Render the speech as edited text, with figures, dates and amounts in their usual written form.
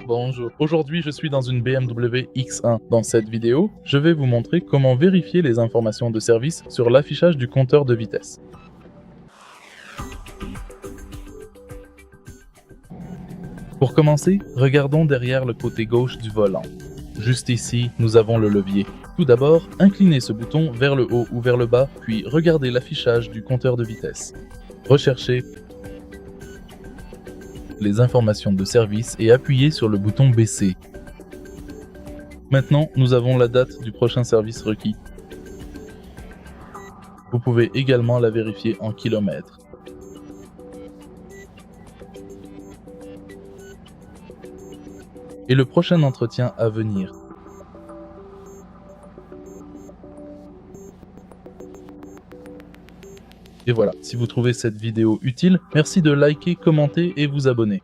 Bonjour, aujourd'hui je suis dans une BMW X1. Dans cette vidéo, je vais vous montrer comment vérifier les informations de service sur l'affichage du compteur de vitesse. Pour commencer, regardons derrière le côté gauche du volant. Juste ici, nous avons le levier. Tout d'abord, inclinez ce bouton vers le haut ou vers le bas, puis regardez l'affichage du compteur de vitesse. Recherchez les informations de service et appuyez sur le bouton baisser. Maintenant, nous avons la date du prochain service requis. Vous pouvez également la vérifier en kilomètres. Et le prochain entretien à venir. Et voilà, si vous trouvez cette vidéo utile, merci de liker, commenter et vous abonner.